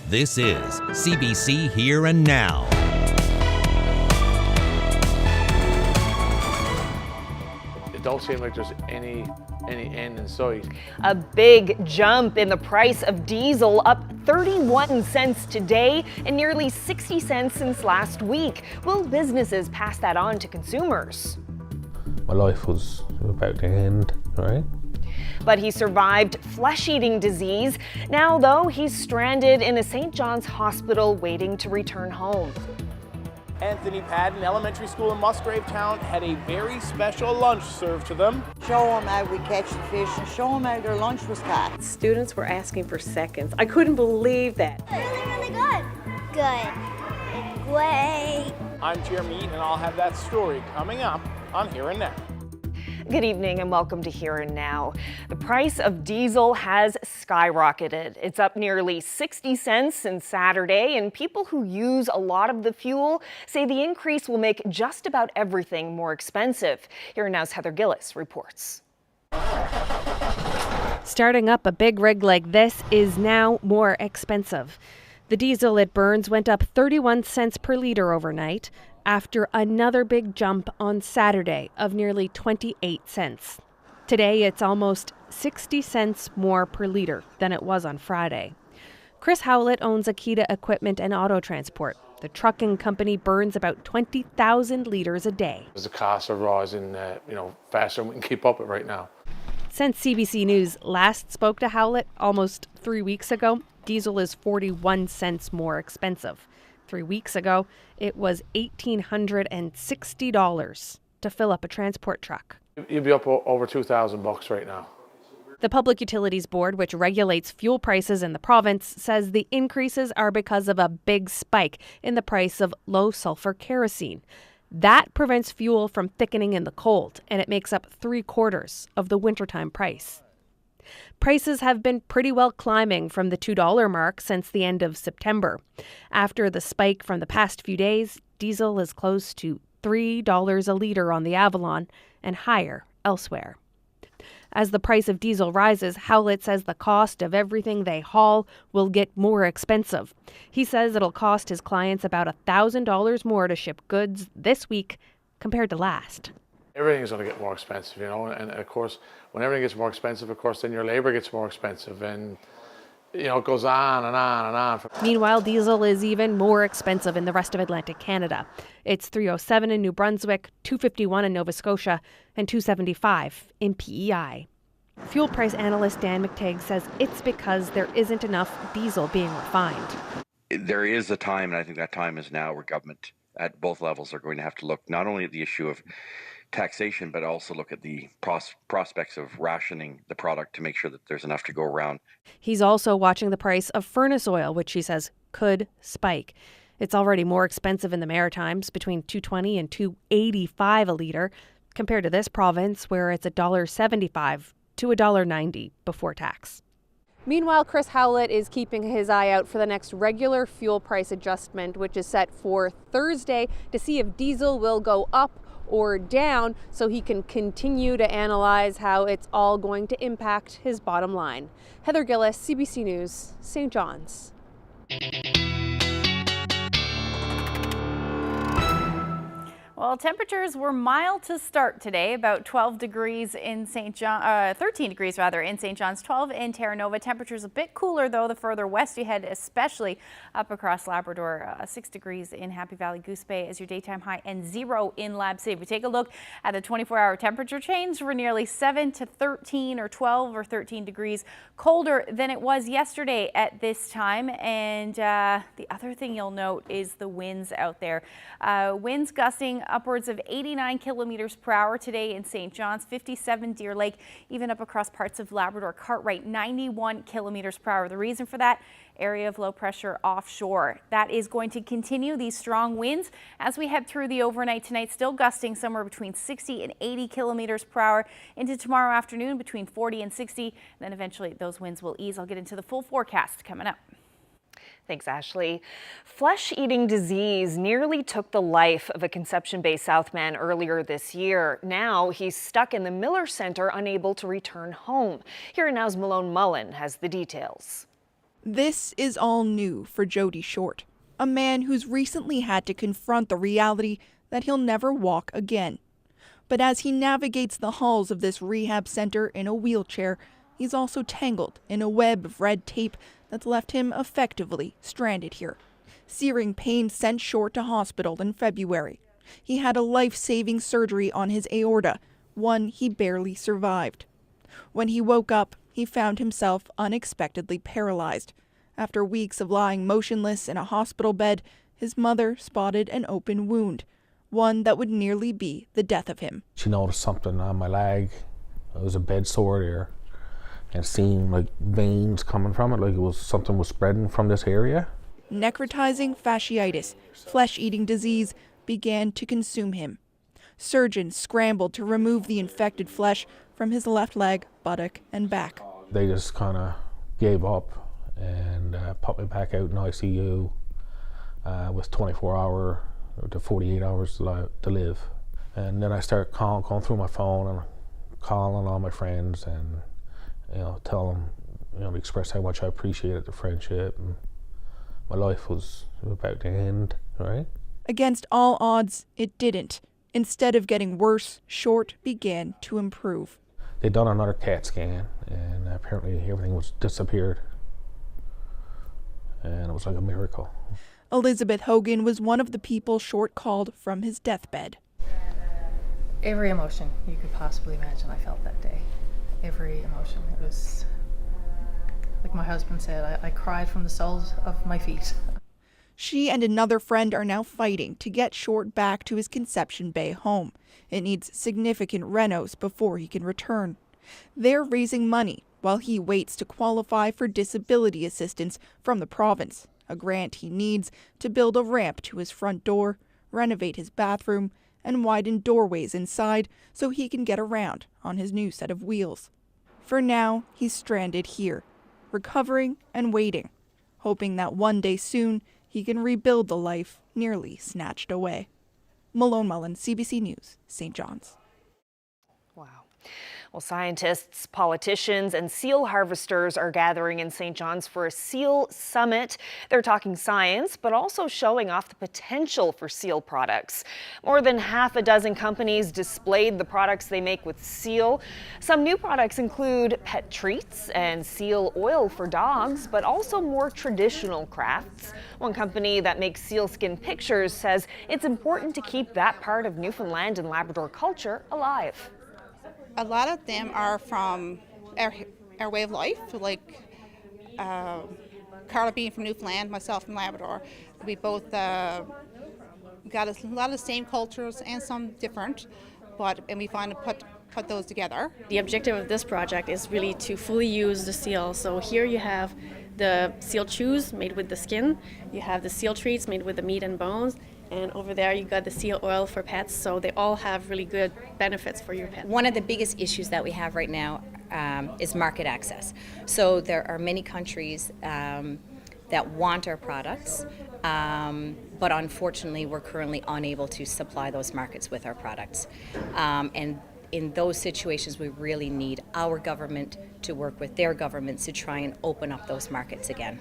This is CBC Here and Now. It don't seem like there's any end in sight. A big jump in the price of diesel, up 31 cents today and nearly 60 cents since last week. Will businesses pass that on to consumers? My life was about to end, right? But he survived flesh-eating disease. Now, though, he's stranded in a St. John's hospital waiting to return home. Anthony Padden Elementary School in Musgrave Town had a very special lunch served to them. Show them how we catch the fish and show them how their lunch was caught. Students were asking for seconds. I couldn't believe that. Really good. Good. Great. I'm Jeremy and I'll have that story coming up on Here and Now. Good evening and welcome to Here and Now. The price of diesel has skyrocketed. It's up nearly 60 cents since Saturday, and people who use a lot of the fuel say the increase will make just about everything more expensive. Here and Now's Heather Gillis reports. Starting up a big rig like this is now more expensive. The diesel it burns went up 31 cents per litre overnight, after another big jump on Saturday of nearly 28 cents. Today, it's almost 60 cents more per litre than it was on Friday. Chris Howlett owns Akita Equipment and Auto Transport. The trucking company burns about 20,000 litres a day. The costs are rising, faster than we can keep up with right now. Since CBC News last spoke to Howlett almost 3 weeks ago, diesel is 41 cents more expensive. 3 weeks ago, it was $1,860 to fill up a transport truck. You'd be up over $2,000 right now. The Public Utilities Board, which regulates fuel prices in the province, says the increases are because of a big spike in the price of low-sulfur kerosene. That prevents fuel from thickening in the cold, and it makes up 3/4 of the wintertime price. Prices have been pretty well climbing from the $2 mark since the end of September. After the spike from the past few days, diesel is close to $3 a litre on the Avalon and higher elsewhere. As the price of diesel rises, Howlett says the cost of everything they haul will get more expensive. He says it'll cost his clients about $1,000 more to ship goods this week compared to last. Everything's going to get more expensive, and of course, when everything gets more expensive, of course, then your labor gets more expensive, and it goes on and on and on. Meanwhile, diesel is even more expensive in the rest of Atlantic Canada. It's $3.07 in New Brunswick, $2.51 in Nova Scotia, and $2.75 in PEI. Fuel price analyst Dan McTagg says it's because there isn't enough diesel being refined. There is a time, and I think that time is now, where government at both levels are going to have to look not only at the issue of taxation, but also look at the prospects of rationing the product to make sure that there's enough to go around. He's also watching the price of furnace oil, which he says could spike. It's already more expensive in the Maritimes, between $2.20 and $2.85 a litre, compared to this province where it's $1.75 to $1.90 before tax. Meanwhile, Chris Howlett is keeping his eye out for the next regular fuel price adjustment, which is set for Thursday, to see if diesel will go up or down, so he can continue to analyze how it's all going to impact his bottom line. Heather Gillis, CBC News, St. John's. Well, temperatures were mild to start today, about 12 degrees in 13 degrees rather in St. John's, 12 in Terra Nova. Temperatures a bit cooler though the further west you head, especially up across Labrador. 6 degrees in Happy Valley Goose Bay as your daytime high, and 0 in Lab City. If we take a look at the 24-hour temperature change, we're nearly 7 to 13 or 12 or 13 degrees colder than it was yesterday at this time. And the other thing you'll note is the winds out there. Winds gusting upwards of 89 kilometers per hour today in St. John's, 57 Deer Lake, even up across parts of Labrador, Cartwright, 91 kilometers per hour. The reason for that, area of low pressure offshore. That is going to continue, these strong winds, as we head through the overnight tonight, still gusting somewhere between 60 and 80 kilometers per hour into tomorrow afternoon, between 40 and 60. And then eventually those winds will ease. I'll get into the full forecast coming up. Thanks, Ashley. Flesh-eating disease nearly took the life of a Conception Bay South man earlier this year. Now he's stuck in the Miller Centre, unable to return home. Here Now's Malone Mullen has the details. This is all new for Jody Short, a man who's recently had to confront the reality that he'll never walk again. But as he navigates the halls of this rehab center in a wheelchair, he's also tangled in a web of red tape that's left him effectively stranded here. Searing pain sent Short to hospital in February. He had a life-saving surgery on his aorta, one he barely survived. When he woke up, he found himself unexpectedly paralyzed. After weeks of lying motionless in a hospital bed, his mother spotted an open wound, one that would nearly be the death of him. She noticed something on my leg. It was a bed sore there, and seeing like veins coming from it, like something was spreading from this area. Necrotizing fasciitis, flesh-eating disease, began to consume him. Surgeons scrambled to remove the infected flesh from his left leg, buttock, and back. They just kind of gave up and put me back out in ICU with 24-hour to 48 hours to live. And then I started going through my phone and calling all my friends and, tell them, to express how much I appreciated the friendship. And my life was about to end, right? Against all odds, it didn't. Instead of getting worse, Short began to improve. They'd done another CAT scan, and apparently everything was disappeared. And it was like a miracle. Elizabeth Hogan was one of the people Short called from his deathbed. Every emotion you could possibly imagine I felt that day. Every emotion. It was, like my husband said, I cried from the soles of my feet. She and another friend are now fighting to get Short back to his Conception Bay home. It needs significant renos before he can return. They're raising money while he waits to qualify for disability assistance from the province, a grant he needs to build a ramp to his front door, renovate his bathroom, and widen doorways inside so he can get around on his new set of wheels. For now, he's stranded here, recovering and waiting, hoping that one day soon he can rebuild the life nearly snatched away. Malone Mullen, CBC News, St. John's. Wow. Well, scientists, politicians, and seal harvesters are gathering in St. John's for a seal summit. They're talking science, but also showing off the potential for seal products. More than half a dozen companies displayed the products they make with seal. Some new products include pet treats and seal oil for dogs, but also more traditional crafts. One company that makes sealskin pictures says it's important to keep that part of Newfoundland and Labrador culture alive. A lot of them are from our way of life, like Carla being from Newfoundland, myself from Labrador. We both got a lot of the same cultures and some different, and we find to put those together. The objective of this project is really to fully use the seal. So here you have the seal chews made with the skin, you have the seal treats made with the meat and bones, and over there you got the seal oil for pets, so they all have really good benefits for your pet. One of the biggest issues that we have right now is market access. So there are many countries that want our products, but unfortunately we're currently unable to supply those markets with our products. And in those situations we really need our government to work with their governments to try and open up those markets again.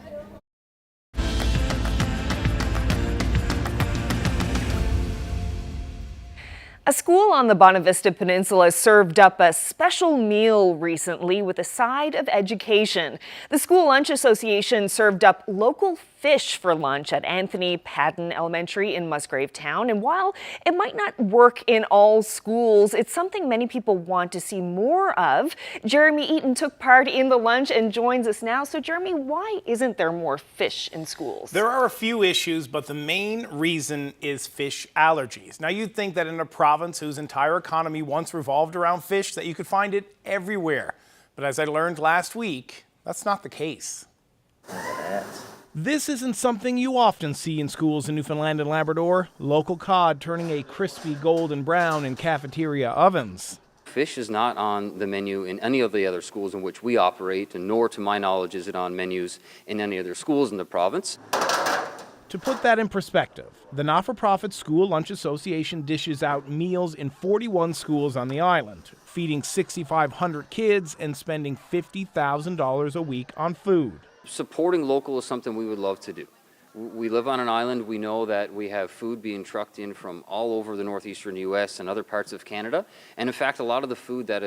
A school on the Bonavista Peninsula served up a special meal recently with a side of education. The School Lunch Association served up local fish for lunch at Anthony Padden Elementary in Musgrave Town. And while it might not work in all schools, it's something many people want to see more of. Jeremy Eaton took part in the lunch and joins us now. So Jeremy, why isn't there more fish in schools? There are a few issues, but the main reason is fish allergies. Now you'd think that in a province whose entire economy once revolved around fish that you could find it everywhere. But as I learned last week, that's not the case. This isn't something you often see in schools in Newfoundland and Labrador. Local cod turning a crispy golden brown in cafeteria ovens. Fish is not on the menu in any of the other schools in which we operate, and nor to my knowledge is it on menus in any other schools in the province. To put that in perspective, the not-for-profit School Lunch Association dishes out meals in 41 schools on the island, feeding 6,500 kids and spending $50,000 a week on food. supporting local is something we would love to do. We live on an island. We know that we have food being trucked in from all over the northeastern U.S. and other parts of Canada. And in fact, a lot of the food that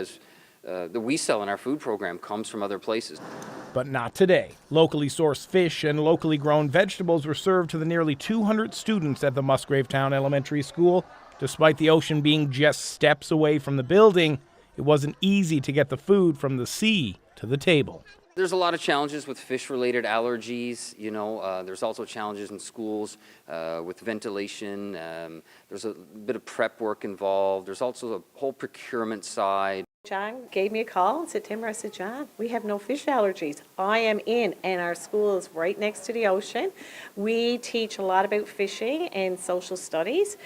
we sell in our food program comes from other places. But not today. Locally sourced fish and locally grown vegetables were served to the nearly 200 students at the Musgravetown Elementary School. Despite the ocean being just steps away from the building, it wasn't easy to get the food from the sea to the table. There's a lot of challenges with fish-related allergies. There's also challenges in schools with ventilation. There's a bit of prep work involved. There's also a whole procurement side. John gave me a call and said, Timber, I said, John, we have no fish allergies. I am in, and our school is right next to the ocean. We teach a lot about fishing and social studies.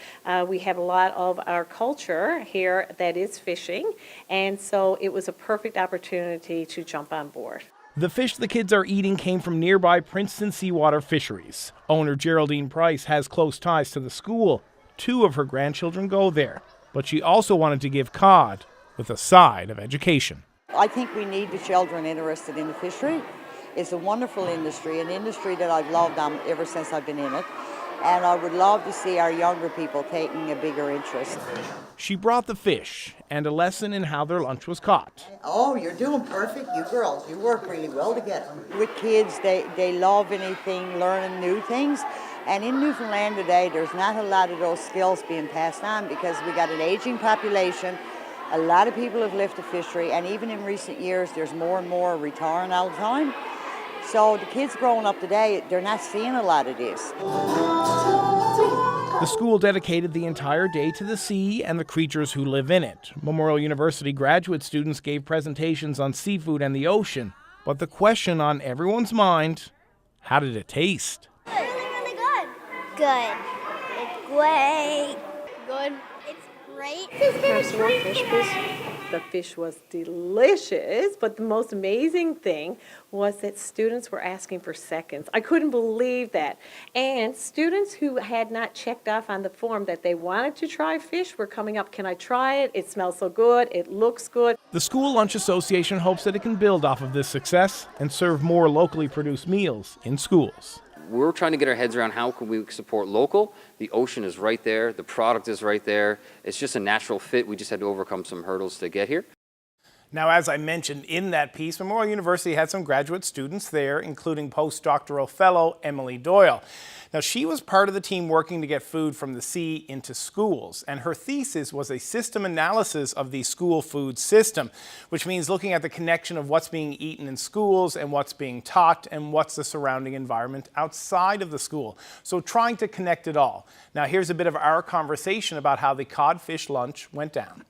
We have a lot of our culture here that is fishing, and so it was a perfect opportunity to jump on board. The fish the kids are eating came from nearby Princeton seawater fisheries. Owner Geraldine Price has close ties to the school. 2 of her grandchildren go there, but she also wanted to give cod with a side of education. I think we need the children interested in the fishery. It's a wonderful industry, an industry that I've loved ever since I've been in it. And I would love to see our younger people taking a bigger interest. She brought the fish and a lesson in how their lunch was caught. Oh, you're doing perfect, you girls. You work really well together. With kids, they love anything, learning new things. And in Newfoundland today, there's not a lot of those skills being passed on because we got an aging population. A lot of people have left the fishery, and even in recent years, there's more and more retiring all the time. So the kids growing up today, they're not seeing a lot of this. The school dedicated the entire day to the sea and the creatures who live in it. Memorial University graduate students gave presentations on seafood and the ocean. But the question on everyone's mind, how did it taste? Really, really good. Good. It's great. Good. It's great. Have some more fish, please. The fish was delicious, but the most amazing thing was that students were asking for seconds. I couldn't believe that. And students who had not checked off on the form that they wanted to try fish were coming up, can I try it? It smells so good, it looks good. The School Lunch Association hopes that it can build off of this success and serve more locally produced meals in schools. We're trying to get our heads around how can we support local. The ocean is right there. The product is right there. It's just a natural fit. We just had to overcome some hurdles to get here. Now, as I mentioned in that piece, Memorial University had some graduate students there, including postdoctoral fellow Emily Doyle. Now, she was part of the team working to get food from the sea into schools, and her thesis was a system analysis of the school food system, which means looking at the connection of what's being eaten in schools and what's being taught and what's the surrounding environment outside of the school. So trying to connect it all. Now, here's a bit of our conversation about how the codfish lunch went down.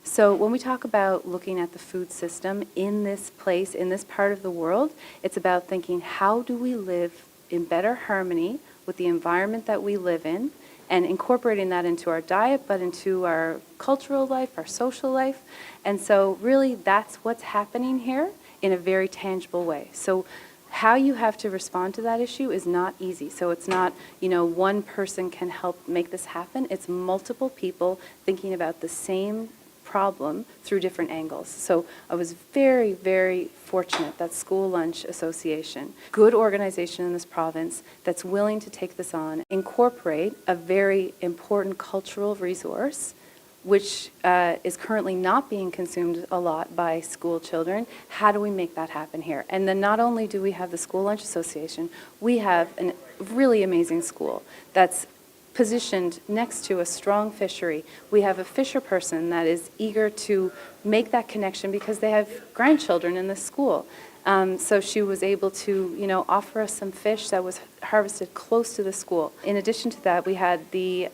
So when we talk about looking at the food system in this place, in this part of the world, it's about thinking, how do we live in better harmony with the environment that we live in, and incorporating that into our diet, but into our cultural life, our social life. And so really that's what's happening here in a very tangible way. So how you have to respond to that issue is not easy. So it's not, one person can help make this happen. It's multiple people thinking about the same problem through different angles. So I was very, very fortunate that School Lunch Association, good organization in this province that's willing to take this on, incorporate a very important cultural resource which is currently not being consumed a lot by school children. How do we make that happen here? And then not only do we have the School Lunch Association, we have a really amazing school that's positioned next to a strong fishery. We have a fisher person that is eager to make that connection because they have grandchildren in this school. So she was able to, offer us some fish that was harvested close to the school. In addition to that, we had the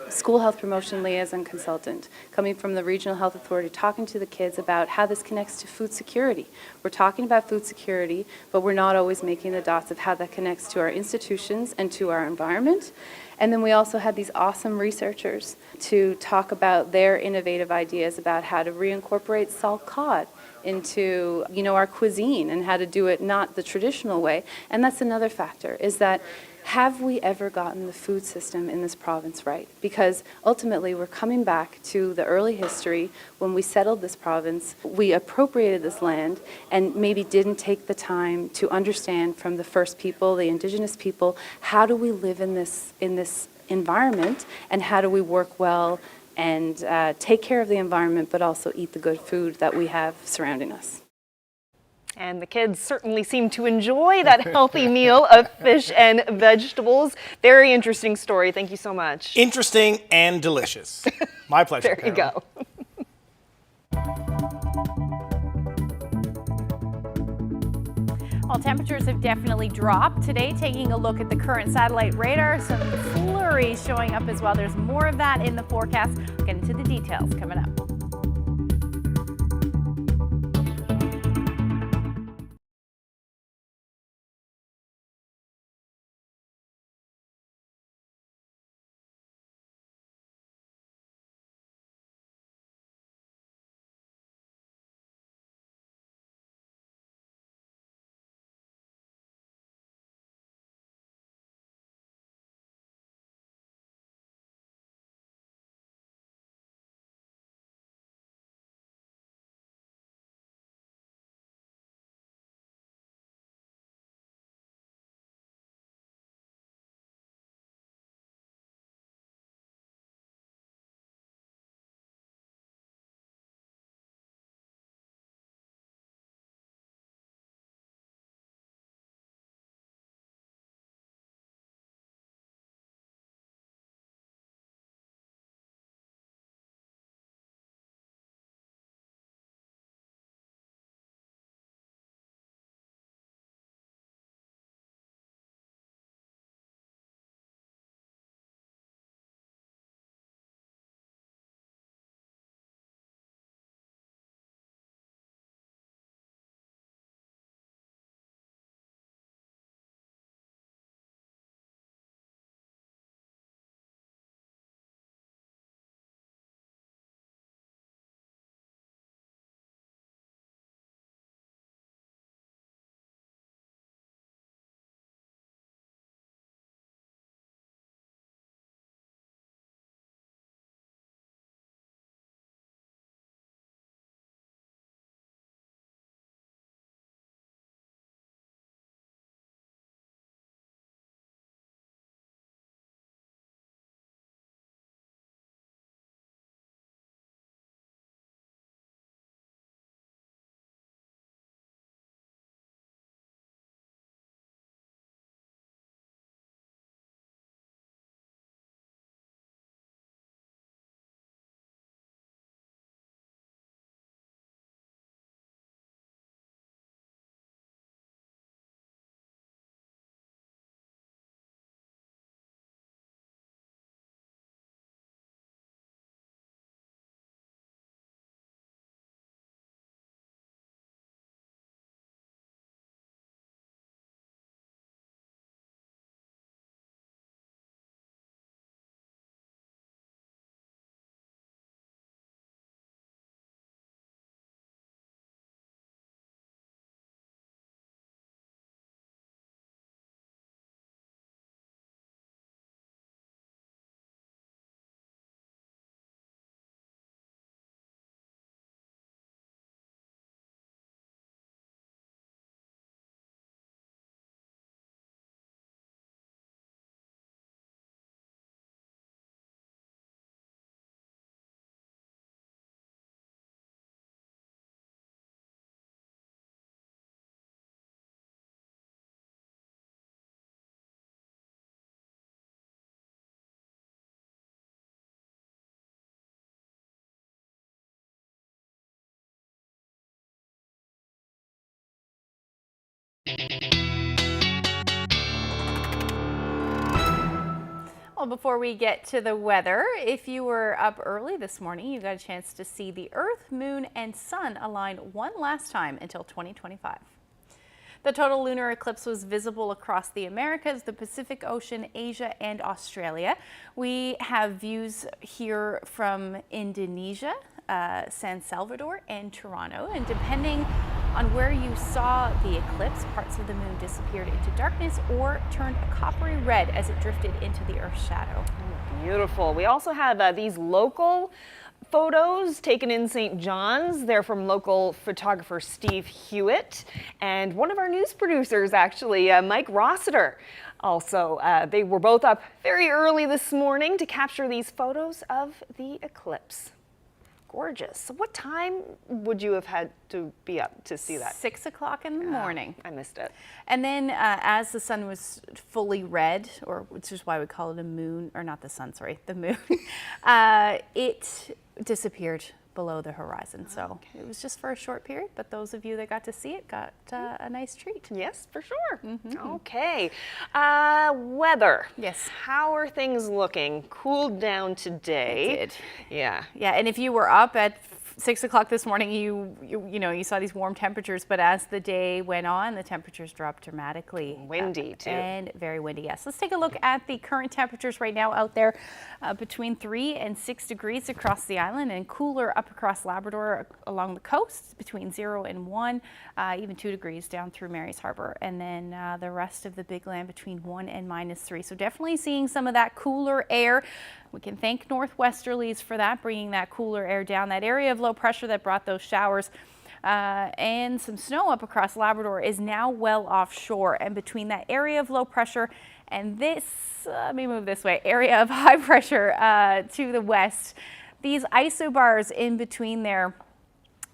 School Health Promotion Liaison Consultant coming from the Regional Health Authority talking to the kids about how this connects to food security. We're talking about food security, but we're not always making the dots of how that connects to our institutions and to our environment. And then we also had these awesome researchers to talk about their innovative ideas about how to reincorporate salt cod into, our cuisine and how to do it not the traditional way. And that's another factor, is that have we ever gotten the food system in this province right? Because ultimately we're coming back to the early history when we settled this province, we appropriated this land and maybe didn't take the time to understand from the first people, the Indigenous people, how do we live in this environment and how do we work well and take care of the environment but also eat the good food that we have surrounding us. And the kids certainly seem to enjoy that healthy meal of fish and vegetables. Very interesting story. Thank you so much. Interesting and delicious. My pleasure. There you go. Well, temperatures have definitely dropped today. Taking a look at the current satellite radar, some flurries showing up as well. There's more of that in the forecast. We'll get into the details coming up. Well, before we get to the weather, if you were up early this morning, you got a chance to see the Earth, Moon, and Sun align one last time until 2025. The total lunar eclipse was visible across the Americas, the Pacific Ocean, Asia, and Australia. We have views here from Indonesia, San Salvador, and Toronto, and depending on where you saw the eclipse. Parts of the moon disappeared into darkness or turned a coppery red as it drifted into the Earth's shadow. Beautiful. We also have these local photos taken in St. John's. They're from local photographer Steve Hewitt and one of our news producers, actually, Mike Rossiter. Also, they were both up very early this morning to capture these photos of the eclipse. Gorgeous. So what time would you have had to be up to see that? 6 o'clock in the morning. I missed it. And then as the sun was fully red, or which is why we call it a moon, or not the sun, sorry, the moon, it disappeared below the horizon. So it was just for a short period, but those of you that got to see it got a nice treat. Yes, for sure. Okay. Weather. Yes. How are things looking? Cooled down today. It did. Yeah. Yeah, and if you were up at 6 o'clock this morning, you saw these warm temperatures, but as the day went on, the temperatures dropped dramatically. Windy too. And very windy, yes. Let's take a look at the current temperatures right now out there, between 3 and 6 degrees across the island, and cooler up across Labrador along the coast, between 0 and 1, even 2 degrees down through Mary's Harbour, and then the rest of the big land between 1 and -3. So definitely seeing some of that cooler air. We can thank northwesterlies for that, bringing that cooler air down. That area of low pressure that brought those showers and some snow up across Labrador is now well offshore. And between that area of low pressure and this, let me move this way, area of high pressure to the west, these isobars in between there,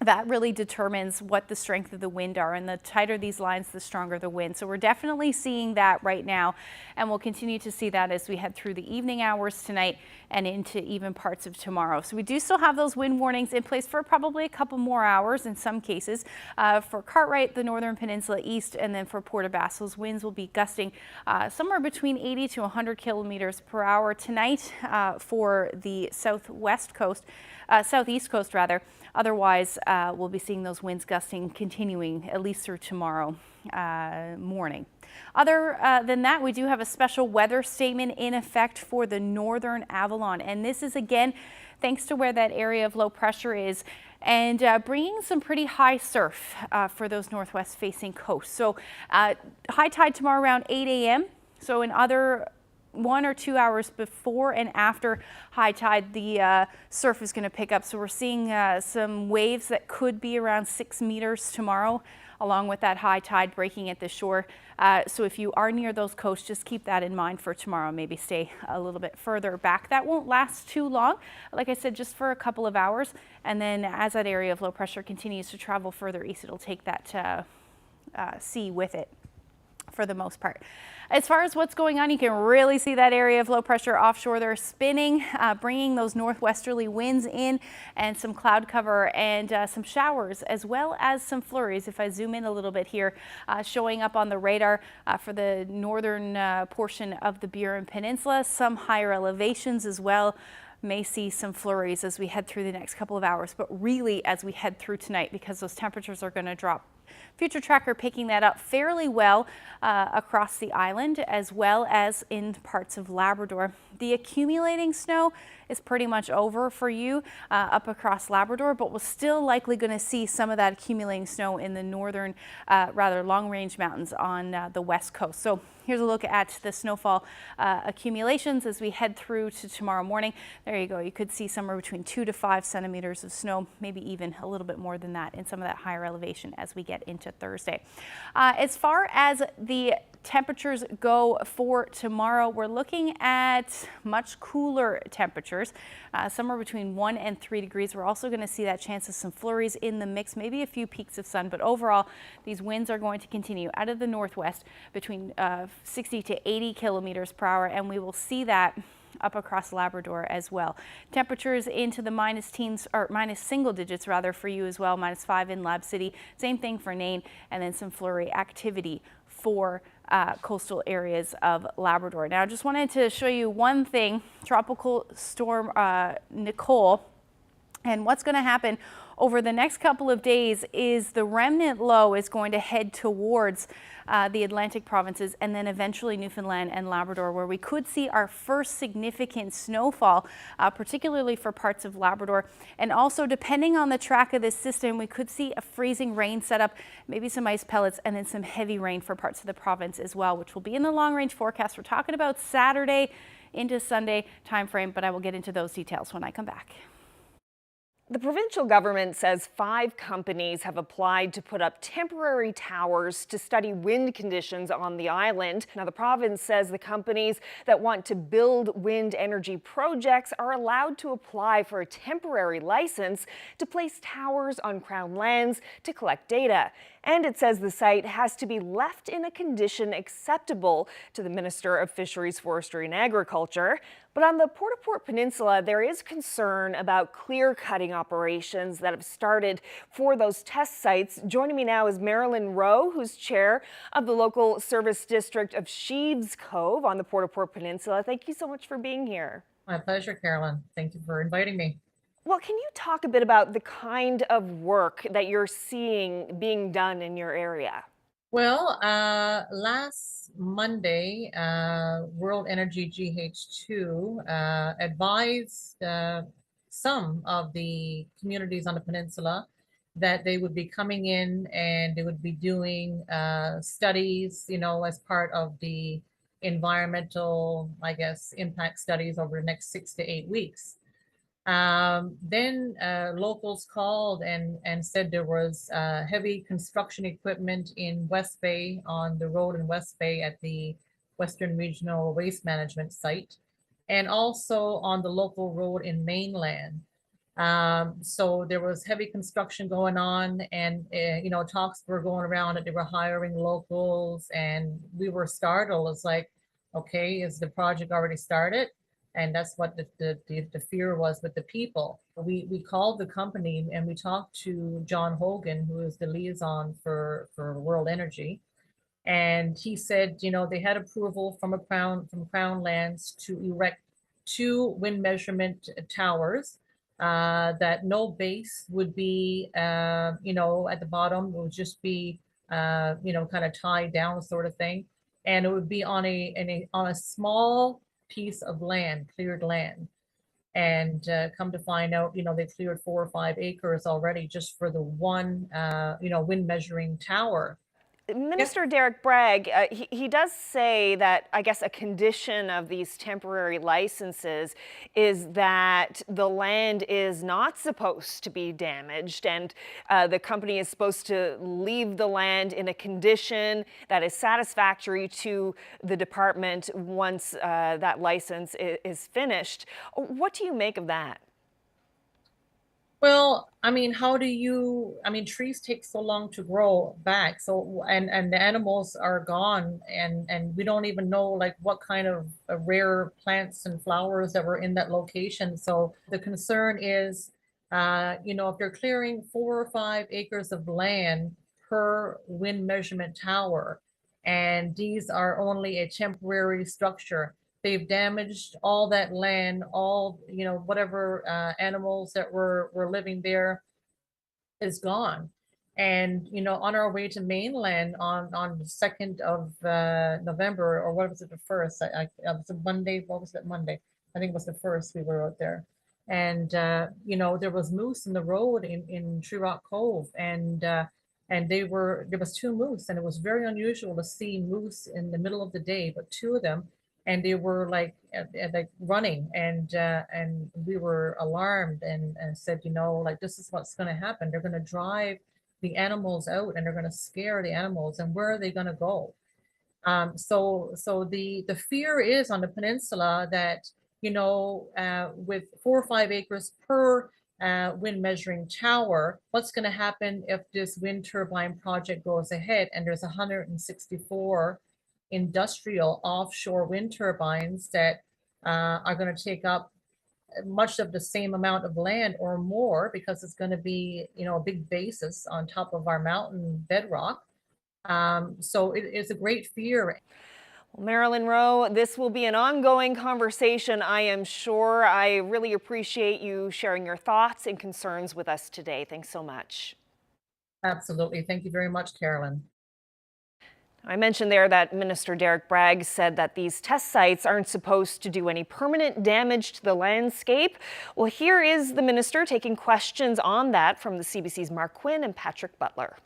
that really determines what the strength of the wind are, and the tighter these lines, the stronger the wind. So we're definitely seeing that right now, and we'll continue to see that as we head through the evening hours tonight and into even parts of tomorrow. So we do still have those wind warnings in place for probably a couple more hours in some cases. For Cartwright, the Northern Peninsula East, and then for Port aux Basques, winds will be gusting somewhere between 80 to 100 kilometers per hour tonight for the southeast coast rather. Otherwise, we'll be seeing those winds gusting continuing at least through tomorrow morning. Other than that, we do have a special weather statement in effect for the Northern Avalon. And this is, again, thanks to where that area of low pressure is, and bringing some pretty high surf for those northwest facing coasts. So high tide tomorrow around 8 a.m. So in other 1 or 2 hours before and after high tide, the surf is going to pick up. So we're seeing some waves that could be around 6 meters tomorrow, along with that high tide breaking at the shore. So if you are near those coasts, just keep that in mind for tomorrow. Maybe stay a little bit further back. That won't last too long. Like I said, just for a couple of hours. And then as that area of low pressure continues to travel further east, it'll take that sea with it for the most part. As far as what's going on, you can really see that area of low pressure offshore there spinning, bringing those northwesterly winds in, and some cloud cover and some showers, as well as some flurries. If I zoom in a little bit here, showing up on the radar for the northern portion of the Burin Peninsula, some higher elevations as well. May see some flurries as we head through the next couple of hours, but really as we head through tonight, because those temperatures are going to drop. Future Tracker picking that up fairly well across the island, as well as in parts of Labrador. The accumulating snow is pretty much over for you up across Labrador, but we're still likely going to see some of that accumulating snow in the northern, rather long-range mountains on the west coast. So here's a look at the snowfall accumulations as we head through to tomorrow morning. There you go. You could see somewhere between 2 to 5 centimeters of snow, maybe even a little bit more than that in some of that higher elevation as we get into Thursday. As far as the temperatures go for tomorrow, we're looking at much cooler temperatures, somewhere between 1 and 3 degrees. We're also going to see that chance of some flurries in the mix, maybe a few peaks of sun, but overall these winds are going to continue out of the northwest between 60 to 80 kilometers per hour, and we will see that up across Labrador as well. Temperatures into the minus teens, or minus single digits rather, for you as well, -5 in Lab City. Same thing for Nain, and then some flurry activity for coastal areas of Labrador. Now, I just wanted to show you one thing. Tropical storm Nicole And what's going to happen over the next couple of days is the remnant low is going to head towards the Atlantic provinces and then eventually Newfoundland and Labrador, where we could see our first significant snowfall, particularly for parts of Labrador. And also, depending on the track of this system, we could see a freezing rain setup, maybe some ice pellets, and then some heavy rain for parts of the province as well, which will be in the long-range forecast. We're talking about Saturday into Sunday timeframe, but I will get into those details when I come back. The provincial government says 5 companies have applied to put up temporary towers to study wind conditions on the island. Now, the province says the companies that want to build wind energy projects are allowed to apply for a temporary license to place towers on Crown lands to collect data. And it says the site has to be left in a condition acceptable to the Minister of Fisheries, Forestry and Agriculture. But on the Port-au-Port Peninsula, there is concern about clear-cutting operations that have started for those test sites. Joining me now is Marilyn Rowe, who's chair of the local service district of Sheaves Cove on the Port-au-Port Peninsula. Thank you so much for being here. My pleasure, Carolyn. Thank you for inviting me. Well, can you talk a bit about the kind of work that you're seeing being done in your area? Well, last Monday, World Energy GH2 advised some of the communities on the peninsula that they would be coming in and they would be doing studies, as part of the environmental, I guess, impact studies over the next 6 to 8 weeks. Then locals called and said there was heavy construction equipment in West Bay, on the road in West Bay at the Western Regional Waste Management site, and also on the local road in Mainland. So there was heavy construction going on, and talks were going around that they were hiring locals, and we were startled. It's like, okay, is the project already started? And that's what the fear was with the people. We called the company and we talked to John Hogan, who is the liaison for World Energy. And he said, they had approval from Crown Lands to erect 2 wind measurement towers, that no base would be, at the bottom. It would just be, kind of tied down sort of thing. And it would be on a small piece of land, cleared land. And come to find out, they cleared 4 or 5 acres already just for the one, wind measuring tower. Minister Derek Bragg, he does say that, I guess, a condition of these temporary licenses is that the land is not supposed to be damaged, and the company is supposed to leave the land in a condition that is satisfactory to the department once that license is finished. What do you make of that? Well, trees take so long to grow back. So, and the animals are gone, and we don't even know like what kind of rare plants and flowers that were in that location. So the concern is, if they're clearing 4 or 5 acres of land per wind measurement tower, and these are only a temporary structure, they've damaged all that land, all, whatever animals that were living there is gone. And, on our way to Mainland on the 2nd of November, or what was it, the 1st? It was a Monday. What was it, Monday? I think it was the 1st we were out there. And, there was moose in the road in Tree Rock Cove. And there was 2 moose, and it was very unusual to see moose in the middle of the day, but 2 of them. And they were like running, and we were alarmed and said, this is what's going to happen. They're going to drive the animals out, and they're going to scare the animals. And where are they going to go? So the fear is on the peninsula that with 4 or 5 acres per wind measuring tower, what's going to happen if this wind turbine project goes ahead and there's 164 industrial offshore wind turbines that are going to take up much of the same amount of land or more, because it's going to be, a big basis on top of our mountain bedrock. So it's a great fear. Well, Marilyn Rowe, this will be an ongoing conversation, I am sure. I really appreciate you sharing your thoughts and concerns with us today. Thanks so much. Absolutely. Thank you very much, Carolyn. I mentioned there that Minister Derek Bragg said that these test sites aren't supposed to do any permanent damage to the landscape. Well, here is the minister taking questions on that from the CBC's Mark Quinn and Patrick Butler.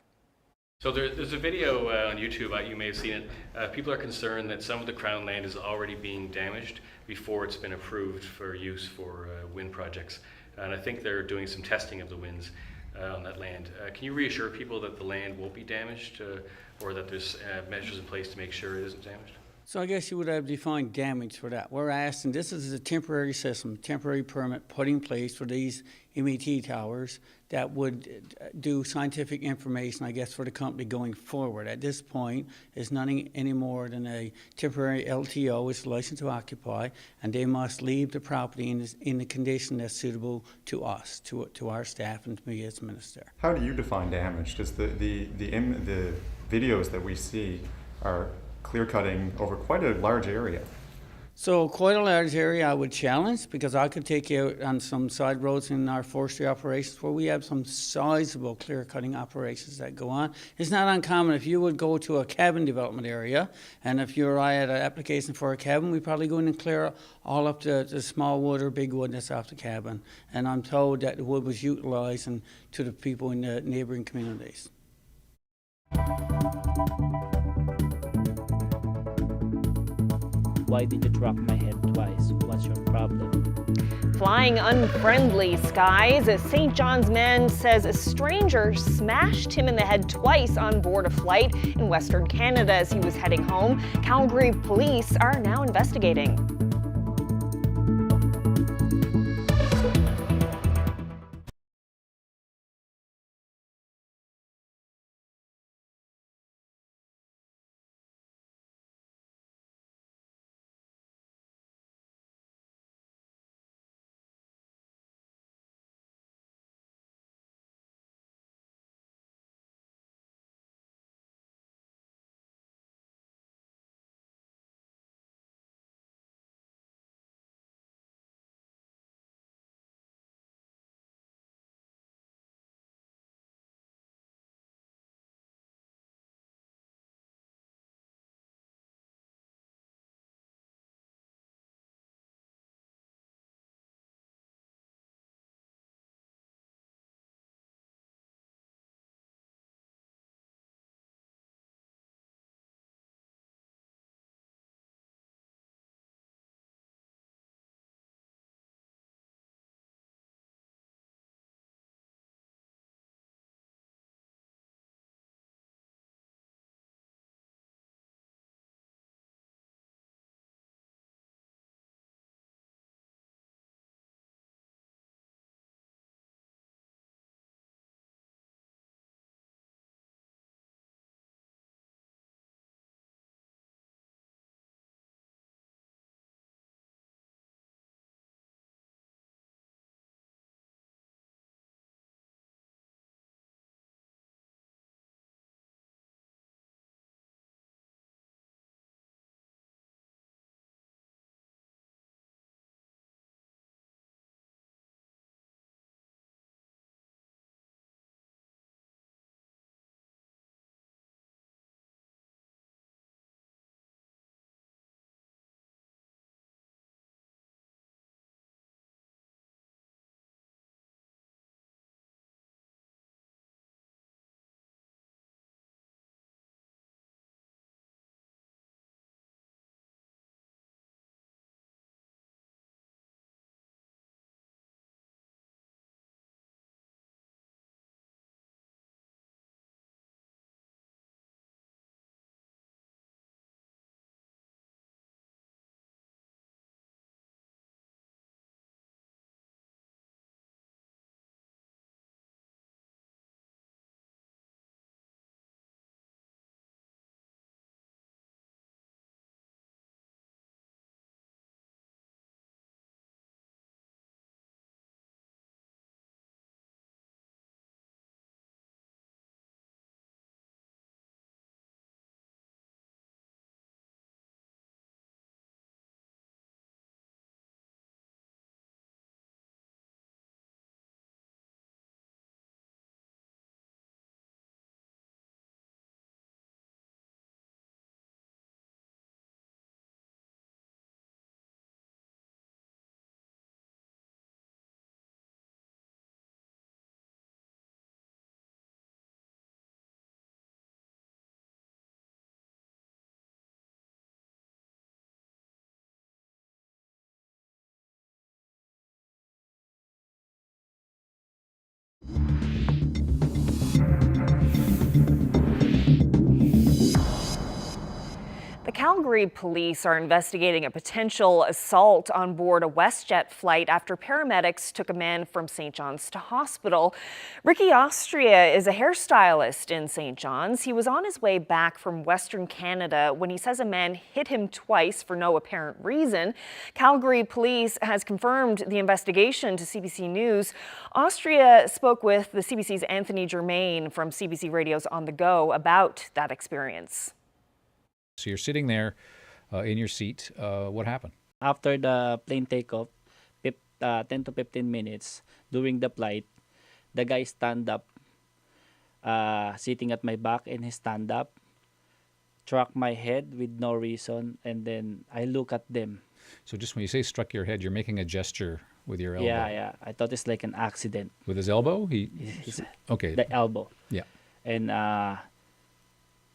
So there's a video on YouTube, you may have seen it. People are concerned that some of the Crown land is already being damaged before it's been approved for use for wind projects. And I think they're doing some testing of the winds on that land. Can you reassure people that the land won't be damaged or that there's measures in place to make sure it isn't damaged? So I guess you would have defined damage for that. We're asking, this is a temporary system, temporary permit put in place for these MET towers that would do scientific information, I guess, for the company going forward. At this point, it's nothing any more than a temporary LTO, it's license to occupy, and they must leave the property in the condition that's suitable to us, to our staff, and to me as minister. How do you define damage? Because the videos that we see are clear-cutting over quite a large area. So quite a large area I would challenge, because I could take you out on some side roads in our forestry operations where we have some sizable clear-cutting operations that go on. It's not uncommon if you would go to a cabin development area, and if you or I had an application for a cabin, we probably go in and clear all up the small wood or big wood that's off the cabin. And I'm told that the wood was utilized to the people in the neighboring communities. Why did you drop my head twice? What's your problem? Flying unfriendly skies. A St. John's man says a stranger smashed him in the head twice on board a flight in Western Canada as he was heading home. Calgary police are now investigating. Calgary police are investigating a potential assault on board a WestJet flight after paramedics took a man from St. John's to hospital. Ricky Austria is a hairstylist in St. John's. He was on his way back from Western Canada when he says a man hit him twice for no apparent reason. Calgary police has confirmed the investigation to CBC News. Austria spoke with the CBC's Anthony Germain from CBC Radio's On the Go about that experience. So you're sitting there in your seat. What happened? After the plane takeoff, 10 to 15 minutes during the flight, the guy stand up, sitting at my back, and he stand up, struck my head with no reason, and then I look at them. So just when you say struck your head, you're making a gesture with your elbow. Yeah. I thought it's like an accident. With his elbow? Okay. The elbow. Yeah. And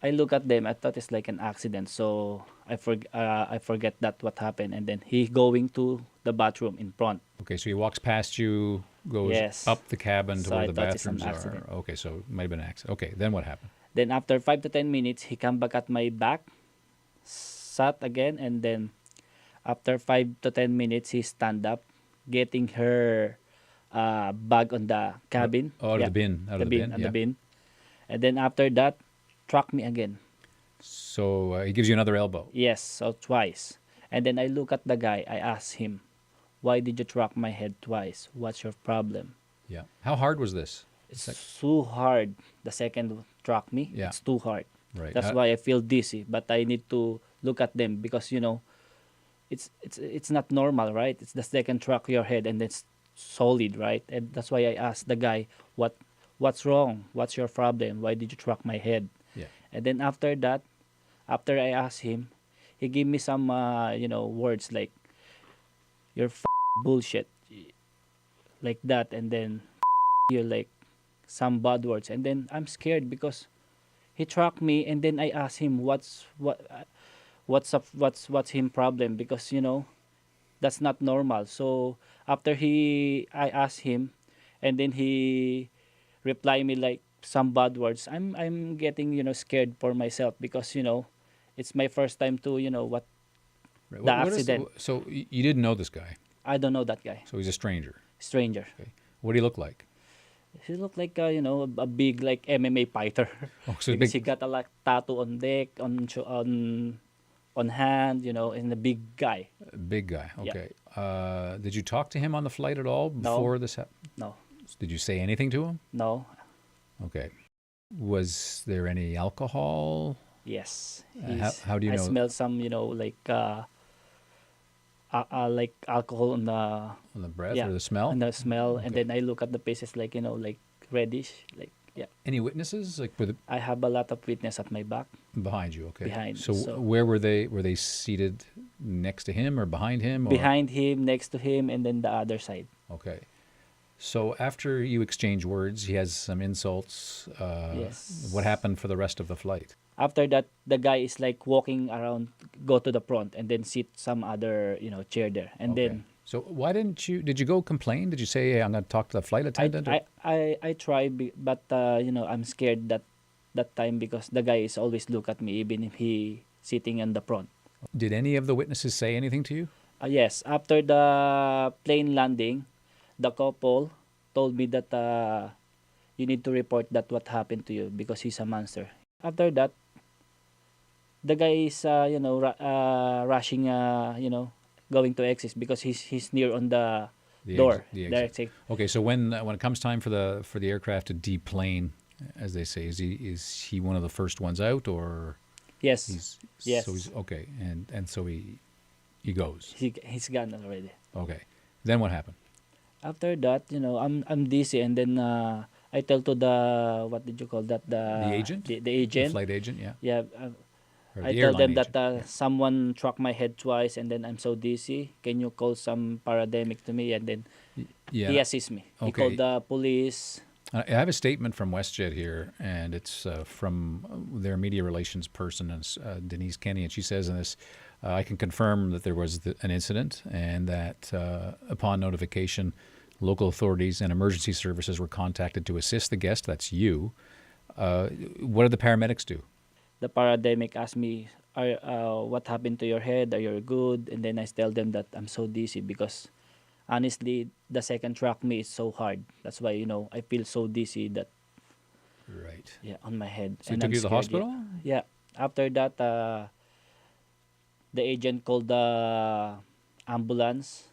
I look at them. I thought it's like an accident. So I forget that what happened. And then he going to the bathroom in front. Okay, so he walks past you, goes up the cabin to So where I the thought it's an bathrooms are. accident. Okay, so it might have been an accident. Okay, then what happened? Then after 5 to 10 minutes, he come back at my back, sat again, and then after 5 to 10 minutes, he stand up, getting her bag on the cabin. Out of the bin. Out of the bin. The bin. And then after that, struck me again. So he gives you another elbow. Yes, so twice. And then I look at the guy. I ask him, why did you struck my head twice? What's your problem? Yeah. How hard was this? It's too hard. The second struck me. Yeah. It's too hard. Right. That's why I feel dizzy. But I need to look at them because, it's not normal, right? It's the second struck your head and it's solid, right? And that's why I asked the guy, what's wrong? What's your problem? Why did you struck my head? Yeah. And then after that, after I asked him, he gave me some, words like, you're bullshit, like that. And then you're like some bad words. And then I'm scared because he struck me. And then I asked him, what's him problem? Because, that's not normal. So after I asked him, and then he replied me like some bad words. I'm getting, scared for myself because, it's my first time to, Right. the accident. So you didn't know this guy? I don't know that guy. So he's a stranger? Stranger. Okay. What do he look like? He looked like, a big like MMA fighter. Oh, so because big. he got a like tattoo on neck, on hand, and a big guy. A big guy, okay. Yeah. Did you talk to him on the flight at all before this happened? No. Did you say anything to him? No. Okay. Was there any alcohol? Yes. How do you know? I smelled some, like alcohol on the breath or the smell? On the smell, Okay. and then I look at the pieces like, like reddish, like, yeah. Any witnesses? I have a lot of witness at my back. Behind you, okay. Behind. So where were they? Were they seated next to him or behind him? Or? Behind him, next to him, and then the other side. Okay. So after you exchange words, he has some insults. Yes. What happened for the rest of the flight? After that, the guy is like walking around, go to the front, and then sit some other, chair there. And then. So why did you go complain? Did you say, hey, I'm going to talk to the flight attendant? I tried, but, I'm scared that time because the guy is always look at me, even if he sitting in the front. Did any of the witnesses say anything to you? Yes. After the plane landing, the couple told me that you need to report that what happened to you because he's a monster. After that, the guy is, rushing, going to exit because he's near on the door. The exit. Okay, so when it comes time for the aircraft to deplane, as they say, is he one of the first ones out or? Yes. Yes. So he's okay, and so he goes. He's gone already. Okay, then what happened? After that, I'm dizzy, and then I tell to the what did you call that the agent? The agent. The flight agent, yeah. Yeah. I the tell them airline that someone struck my head twice, and then I'm so dizzy. Can you call some paramedic to me? And then he assists me. Okay. He called the police. I have a statement from WestJet here, and it's from their media relations person, Denise Kenny, and she says in this, I can confirm that there was an incident and that upon notification, local authorities and emergency services were contacted to assist the guest. That's you. What did the paramedics do? The paramedic asked me, what happened to your head? Are you good? And then I tell them that I'm so dizzy because honestly, the second tracheotomy is so hard. That's why, I feel so dizzy that, Right. yeah, on my head. So he And took I'm you to the scared, hospital? Yeah. After that, the agent called the ambulance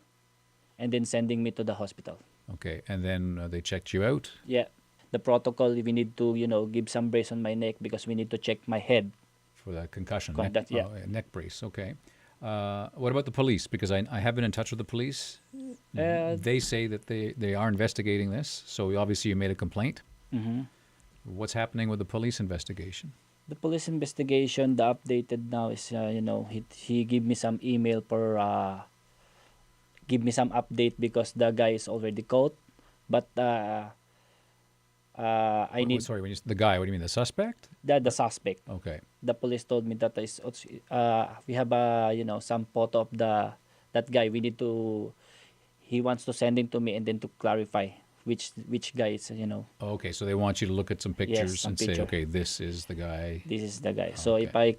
and then sending me to the hospital. Okay, and then they checked you out? Yeah. The protocol, we need to, give some brace on my neck because we need to check my head. For that concussion. Yeah. Neck brace, okay. What about the police? Because I have been in touch with the police. They say that they are investigating this, so obviously you made a complaint. Mm-hmm. What's happening with the police investigation? The police investigation, the updated now is, he give me some email for, give me some update because the guy is already caught. But I need... Sorry, the guy, what do you mean, the suspect? The suspect. Okay. The police told me that we have some photo of that guy. We need to... He wants to send it to me and then to clarify which guy is, Okay, so they want you to look at some pictures some and picture. say, okay, this is the guy. This is the guy. So if I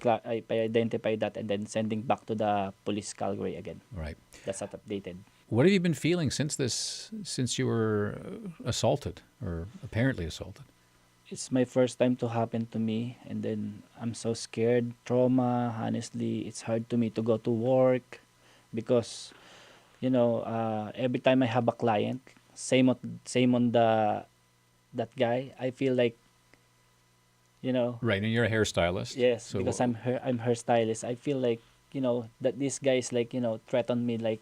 identify that and then sending back to the police Calgary again. Right. That's not updated. What have you been feeling since you were assaulted or apparently assaulted? It's my first time to happen to me, and then I'm so scared, trauma. Honestly, it's hard to me to go to work because, every time I have a client, same on that guy, I feel like, Right, and you're a hairstystylist. Yes, so because I'm hairstylist. I feel like, that this guy is like, threaten me, like,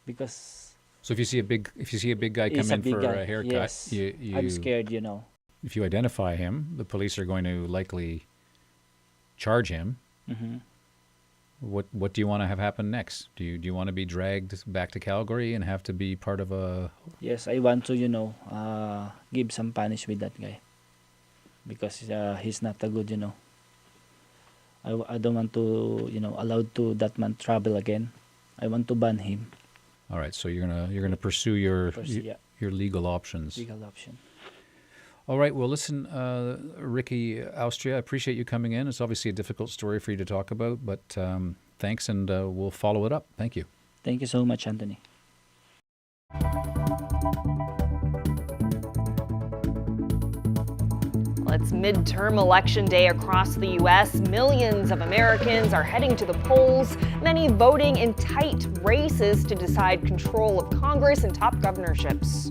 because... So if you see a big guy come He's a in big for guy. a haircut, Yes. I'm scared, If you identify him, the police are going to likely charge him. Mm-hmm. What do you want to have happen next? Do you want to be dragged back to Calgary and have to be part of a... Yes, I want to, give some punish with that guy because he's not a good, I don't want to, allow to that man travel again. I want to ban him. All right, so you're gonna pursue your Yeah. your legal options. Legal option. All right. Well, listen, Ricky Austria, I appreciate you coming in. It's obviously a difficult story for you to talk about, but thanks, and we'll follow it up. Thank you. Thank you so much, Anthony. Well, it's midterm election day across the U.S. Millions of Americans are heading to the polls, many voting in tight races to decide control of Congress and top governorships.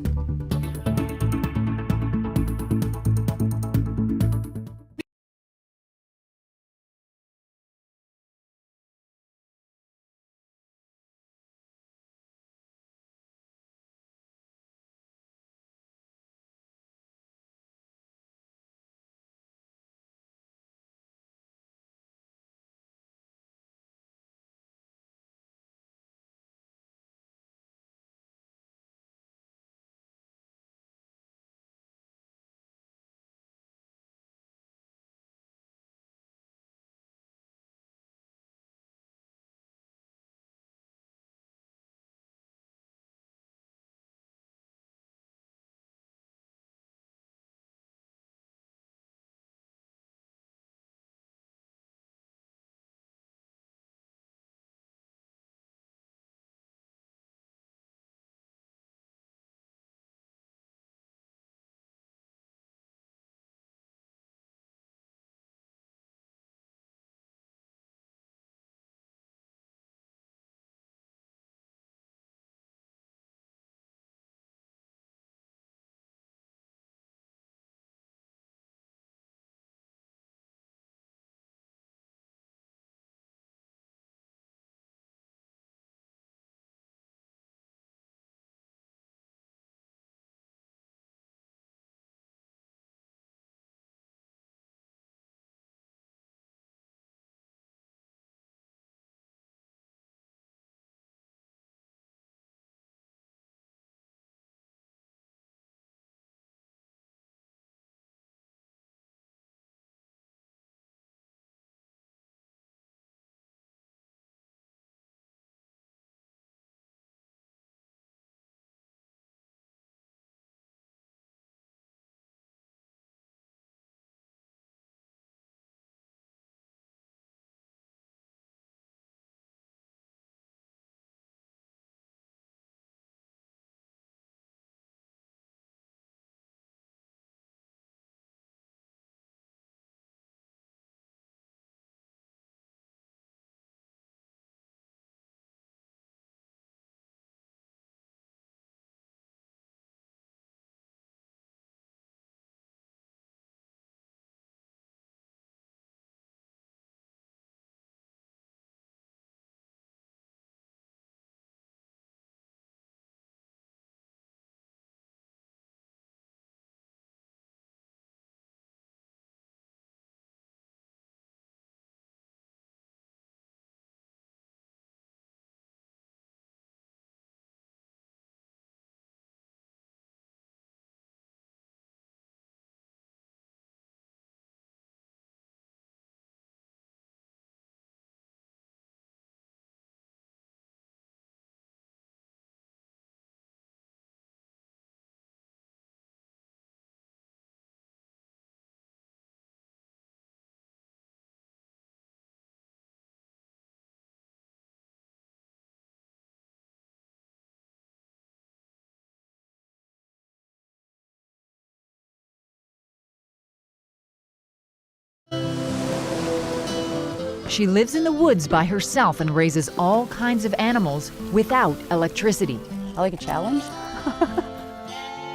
She lives in the woods by herself and raises all kinds of animals without electricity. I like a challenge.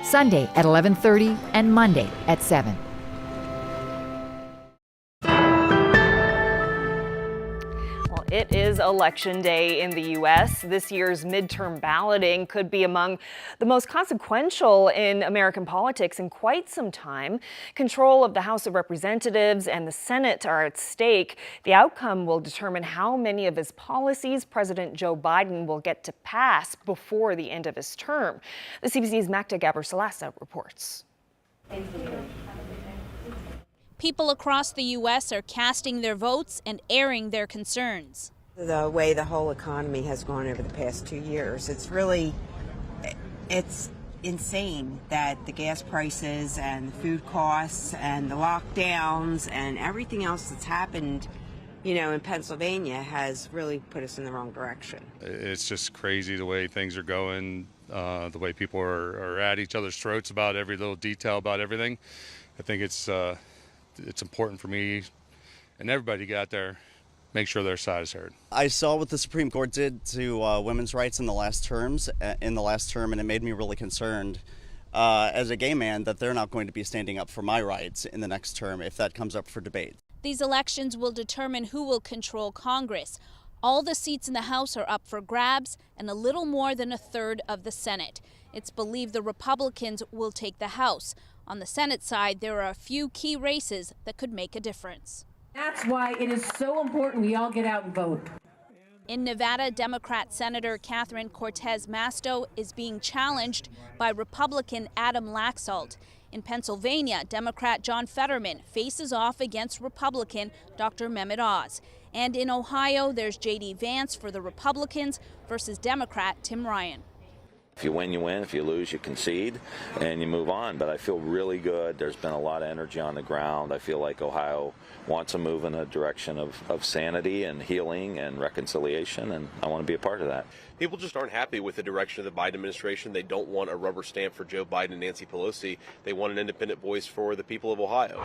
Sunday at 11:30 and Monday at 7. It is Election Day in the U.S. This year's midterm balloting could be among the most consequential in American politics in quite some time. Control of the House of Representatives and the Senate are at stake. The outcome will determine how many of his policies President Joe Biden will get to pass before the end of his term. The CBC's Magda Gabrisalasa reports. People across the U.S. are casting their votes and airing their concerns. The way the whole economy has gone over the past 2 years, it's insane that the gas prices and the food costs and the lockdowns and everything else that's happened, in Pennsylvania has really put us in the wrong direction. It's just crazy the way things are going, the way people are at each other's throats about every little detail about everything. I think it's important for me and everybody to get out there, make sure their side is heard. I saw what the Supreme Court did to women's rights in the last term, and it made me really concerned as a gay man that they're not going to be standing up for my rights in the next term if that comes up for debate. These elections will determine who will control Congress. All the seats in the House are up for grabs, and a little more than a third of the Senate. It's believed the Republicans will take the House. On the Senate side, there are a few key races that could make a difference. That's why it is so important we all get out and vote. In Nevada, Democrat Senator Catherine Cortez Masto is being challenged by Republican Adam Laxalt. In Pennsylvania, Democrat John Fetterman faces off against Republican Dr. Mehmet Oz. And in Ohio, there's J.D. Vance for the Republicans versus Democrat Tim Ryan. If you win, you win. If you lose, you concede and you move on. But I feel really good. There's been a lot of energy on the ground. I feel like Ohio wants to move in a direction of sanity and healing and reconciliation, and I want to be a part of that. People just aren't happy with the direction of the Biden administration. They don't want a rubber stamp for Joe Biden and Nancy Pelosi. They want an independent voice for the people of Ohio.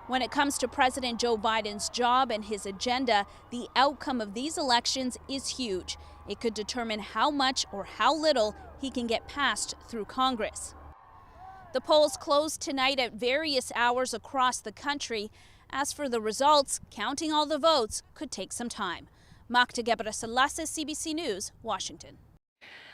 When it comes to President Joe Biden's job and his agenda, the outcome of these elections is huge. It could determine how much or how little he can get passed through Congress. The polls closed tonight at various hours across the country. As for the results, counting all the votes could take some time. Magda Gabrisalasa, CBC News, Washington.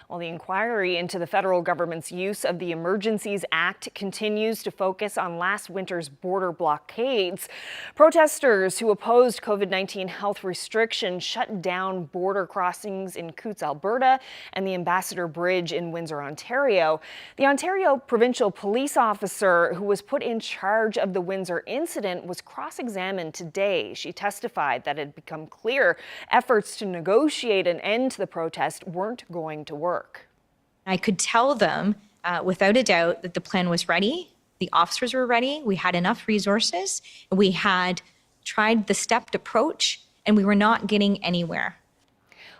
Well, the inquiry into the federal government's use of the Emergencies Act continues to focus on last winter's border blockades. Protesters who opposed COVID-19 health restrictions shut down border crossings in Coutts, Alberta, and the Ambassador Bridge in Windsor, Ontario. The Ontario provincial police officer who was put in charge of the Windsor incident was cross-examined today. She testified that it had become clear efforts to negotiate an end to the protest weren't going to work. I could tell them without a doubt that the plan was ready, the officers were ready, we had enough resources, we had tried the stepped approach, and we were not getting anywhere.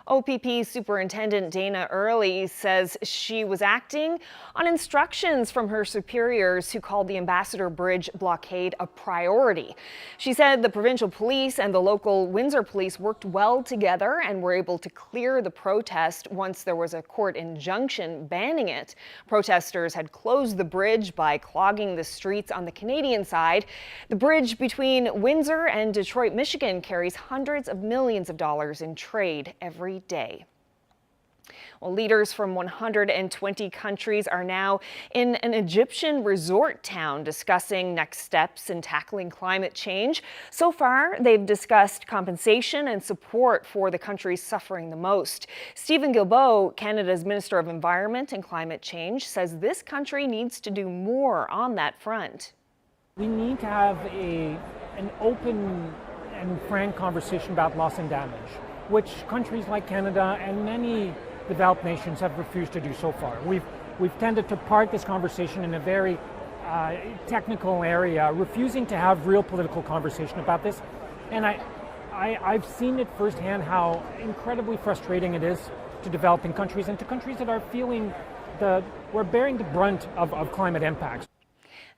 OPP Superintendent Dana Early says she was acting on instructions from her superiors who called the Ambassador Bridge blockade a priority. She said the provincial police and the local Windsor police worked well together and were able to clear the protest once there was a court injunction banning it. Protesters had closed the bridge by clogging the streets on the Canadian side. The bridge between Windsor and Detroit, Michigan carries hundreds of millions of dollars in trade every day. Well, leaders from 120 countries are now in an Egyptian resort town discussing next steps in tackling climate change. So far, they've discussed compensation and support for the countries suffering the most. Stephen Guilbeault, Canada's Minister of Environment and Climate Change, says this country needs to do more on that front. We need to have an open and frank conversation about loss and damage, which countries like Canada and many developed nations have refused to do so far. We've tended to park this conversation in a very technical area, refusing to have real political conversation about this. And I've seen it firsthand how incredibly frustrating it is to developing countries and to countries that are feeling we're bearing the brunt of climate impacts.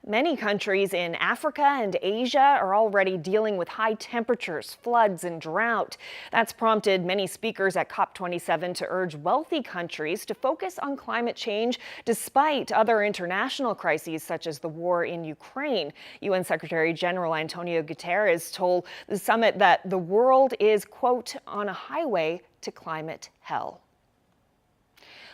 Many countries in Africa and Asia are already dealing with high temperatures, floods, and drought. That's prompted many speakers at COP27 to urge wealthy countries to focus on climate change despite other international crises such as the war in Ukraine. UN Secretary General Antonio Guterres told the summit that the world is, quote, on a highway to climate hell.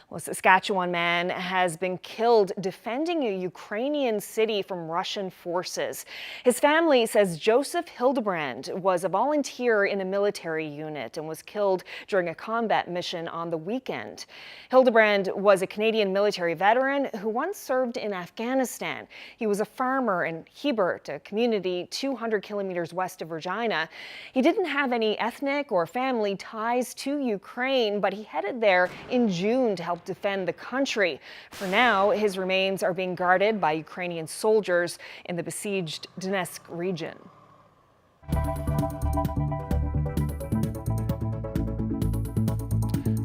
Well, a Saskatchewan man has been killed defending a Ukrainian city from Russian forces. His family says Joseph Hildebrand was a volunteer in a military unit and was killed during a combat mission on the weekend. Hildebrand was a Canadian military veteran who once served in Afghanistan. He was a farmer in Hebert, a community 200 kilometers west of Regina. He didn't have any ethnic or family ties to Ukraine, but he headed there in June to help defend the country. For now, his remains are being guarded by Ukrainian soldiers in the besieged Donetsk region.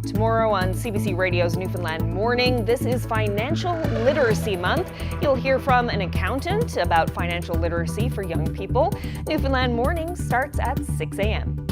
Tomorrow on CBC Radio's Newfoundland Morning, this is Financial Literacy Month. You'll hear from an accountant about financial literacy for young people. Newfoundland Morning starts at 6 a.m.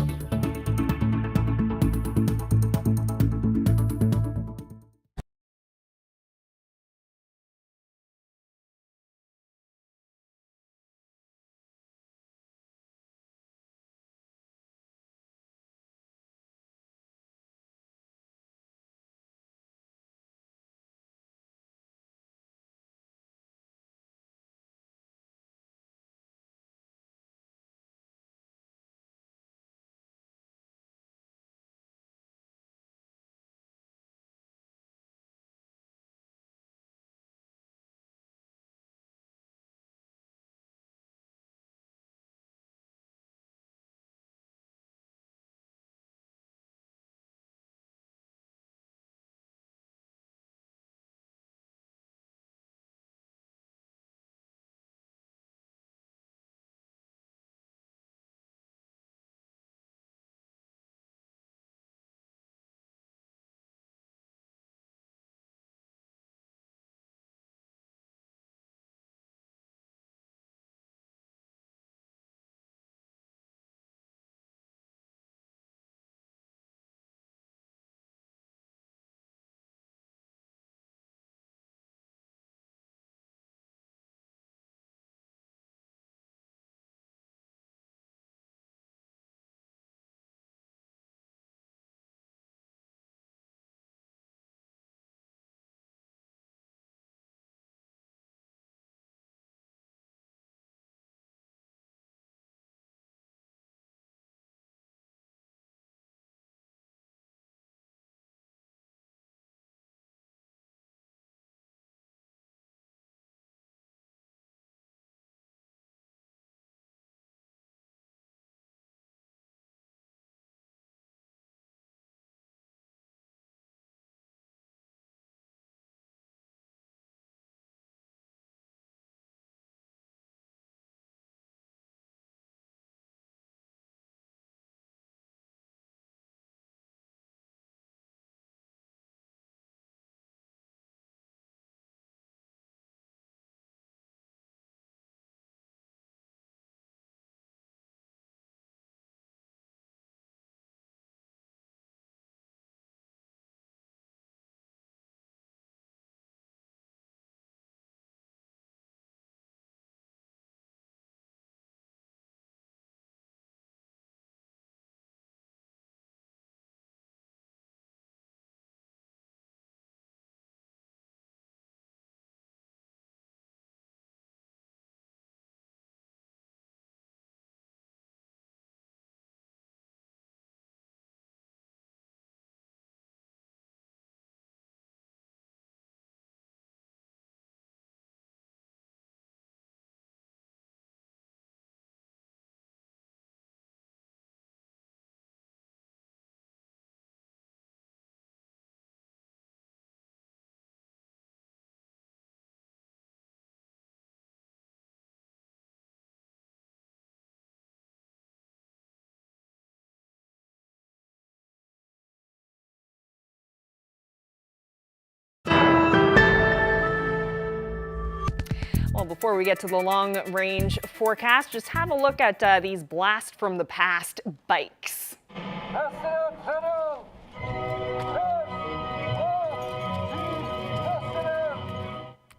Well, before we get to the long-range forecast, just have a look at these blast from the past bikes.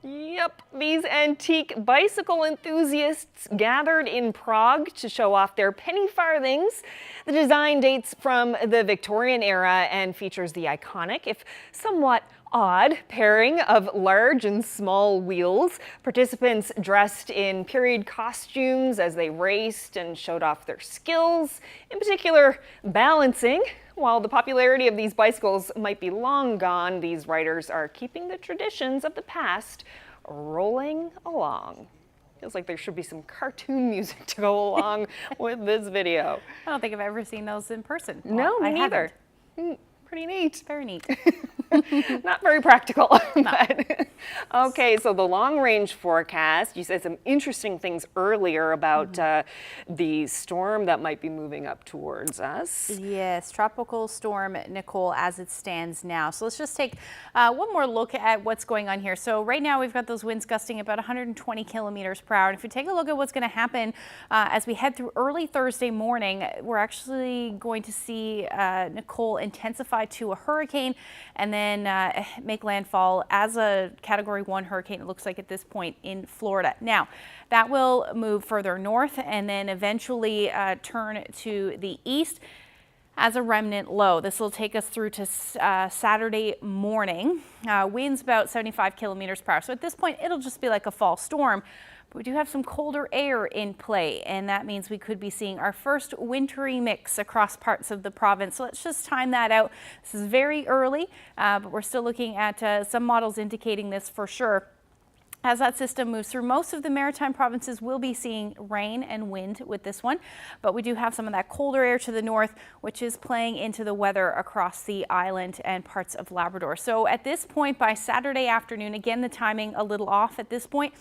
Yep, these antique bicycle enthusiasts gathered in Prague to show off their penny farthings. The design dates from the Victorian era and features the iconic, if somewhat odd, pairing of large and small wheels. Participants dressed in period costumes as they raced and showed off their skills, in particular balancing. While the popularity of these bicycles might be long gone, these riders are keeping the traditions of the past rolling along. Feels like there should be some cartoon music to go along with this video. I don't think I've ever seen those in person. No, me I neither. haven't. Pretty neat. Very neat. Not very practical. But, okay, so the long-range forecast, you said some interesting things earlier about the storm that might be moving up towards us. Yes, tropical storm Nicole as it stands now. So let's just take one more look at what's going on here. So right now we've got those winds gusting about 120 kilometers per hour. And if we take a look at what's going to happen as we head through early Thursday morning, we're actually going to see Nicole intensify to a hurricane and then make landfall as a Category 1 hurricane, it looks like at this point in Florida. Now, that will move further north and then eventually turn to the east as a remnant low. This will take us through to Saturday morning. Winds about 75 kilometers per hour. So at this point, it'll just be like a fall storm. We do have some colder air in play, and that means we could be seeing our first wintry mix across parts of the province. So let's just time that out. This is very early, but we're still looking at some models indicating this for sure. As that system moves through, most of the maritime provinces will be seeing rain and wind with this one, but we do have some of that colder air to the north, which is playing into the weather across the island and parts of Labrador. So at this point, by Saturday afternoon, again, the timing a little off at this point,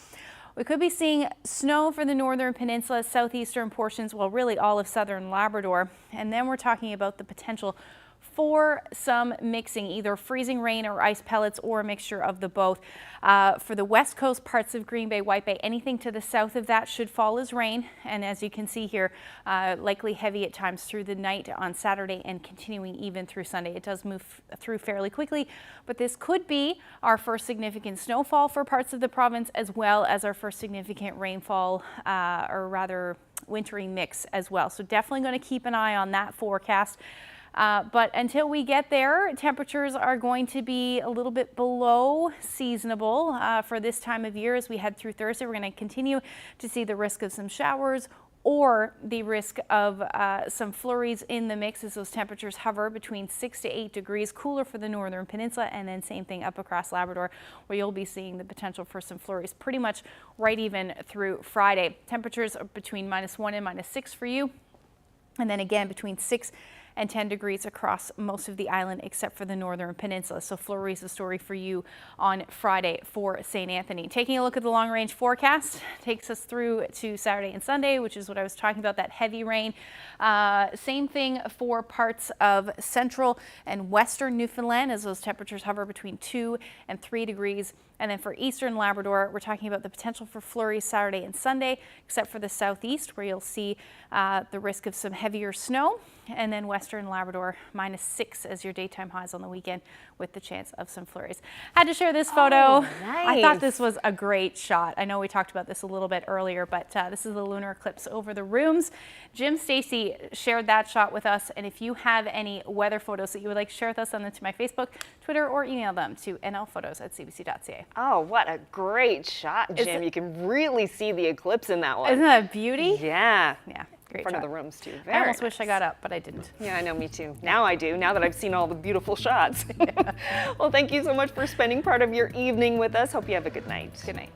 we could be seeing snow for the northern peninsula, southeastern portions, well, really all of southern Labrador. And then we're talking about the potential for some mixing, either freezing rain or ice pellets or a mixture of the both. For the west coast parts of Green Bay, White Bay, anything to the south of that should fall as rain. And as you can see here, likely heavy at times through the night on Saturday and continuing even through Sunday. It does move through fairly quickly, but this could be our first significant snowfall for parts of the province, as well as our first significant rainfall, or rather wintry mix as well. So definitely going to keep an eye on that forecast. But until we get there, temperatures are going to be a little bit below seasonable for this time of year. As we head through Thursday, we're going to continue to see the risk of some showers or the risk of some flurries in the mix as those temperatures hover between 6 to 8 degrees, cooler for the northern peninsula, and then same thing up across Labrador, where you'll be seeing the potential for some flurries pretty much right even through Friday. Temperatures are between -1 and -6 for you, and then again between 6 and 10 degrees across most of the island except for the northern peninsula. So flurries a story for you on Friday for St. Anthony. Taking a look at the long range forecast takes us through to Saturday and Sunday, which is what I was talking about, that heavy rain. Same thing for parts of central and western Newfoundland as those temperatures hover between 2 and 3 degrees. And then for eastern Labrador, we're talking about the potential for flurries Saturday and Sunday, except for the southeast, where you'll see the risk of some heavier snow. And then western Labrador, -6 as your daytime highs on the weekend, with the chance of some flurries. Had to share this photo. Oh, nice. I thought this was a great shot. I know we talked about this a little bit earlier, but this is the lunar eclipse over the rooms. Jim Stacy shared that shot with us. And if you have any weather photos that you would like to share with us, send them to my Facebook, Twitter, or email them to nlphotos@cbc.ca. Oh, what a great shot, Jim. You can really see the eclipse in that one. Isn't that a beauty? Yeah. Yeah. Great In front shot. of the rooms too. I almost wish I got up, but I didn't. Yeah, I know, me too. Now I do, now that I've seen all the beautiful shots. Well, thank you so much for spending part of your evening with us. Hope you have a good night. Good night.